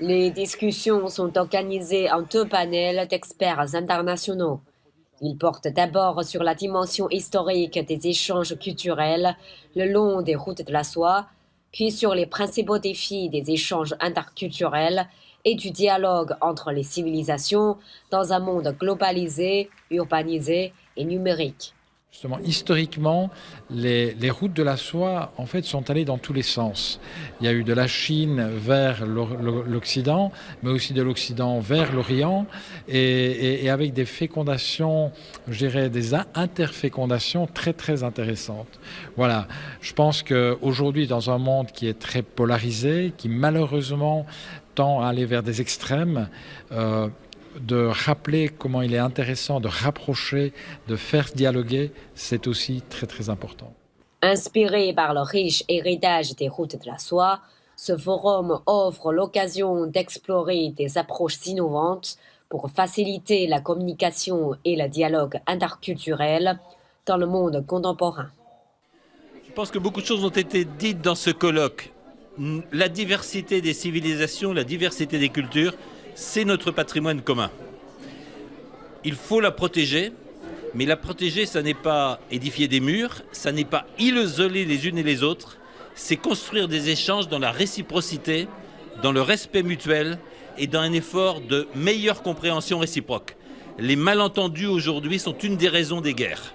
Les discussions sont organisées en deux panels d'experts internationaux. Ils portent d'abord sur la dimension historique des échanges culturels le long des routes de la soie, puis sur les principaux défis des échanges interculturels et du dialogue entre les civilisations dans un monde globalisé, urbanisé et numérique. Justement, historiquement, les routes de la soie, en fait, sont allées dans tous les sens. Il y a eu de la Chine vers l'Occident, mais aussi de l'Occident vers l'Orient, et avec des fécondations, je dirais, des interfécondations très, très intéressantes. Voilà, je pense qu'aujourd'hui, dans un monde qui est très polarisé, qui malheureusement tend à aller vers des extrêmes, de rappeler comment il est intéressant de rapprocher, de faire dialoguer, c'est aussi très très important. Inspiré par le riche héritage des routes de la soie, ce forum offre l'occasion d'explorer des approches innovantes pour faciliter la communication et le dialogue interculturel dans le monde contemporain. Je pense que beaucoup de choses ont été dites dans ce colloque. La diversité des civilisations, la diversité des cultures, c'est notre patrimoine commun. Il faut la protéger, mais la protéger, ça n'est pas édifier des murs, ça n'est pas isoler les unes et les autres, c'est construire des échanges dans la réciprocité, dans le respect mutuel et dans un effort de meilleure compréhension réciproque. Les malentendus aujourd'hui sont une des raisons des guerres.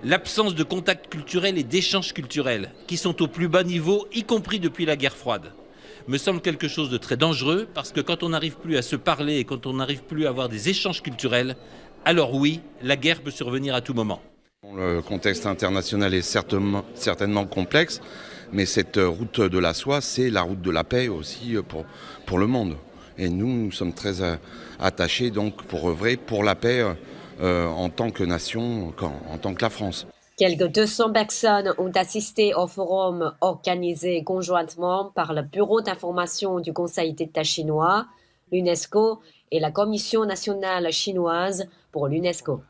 L'absence de contact culturel et d'échanges culturels, qui sont au plus bas niveau, y compris depuis la guerre froide, me semble quelque chose de très dangereux, parce que quand on n'arrive plus à se parler et quand on n'arrive plus à avoir des échanges culturels, alors oui, la guerre peut survenir à tout moment. Le contexte international est certainement complexe, mais cette route de la soie, c'est la route de la paix aussi pour le monde. Et nous sommes très attachés donc pour œuvrer pour la paix en tant que nation, en tant que la France. Quelques 200 personnes ont assisté au forum organisé conjointement par le Bureau d'information du Conseil d'État chinois, l'UNESCO et la Commission nationale chinoise pour l'UNESCO.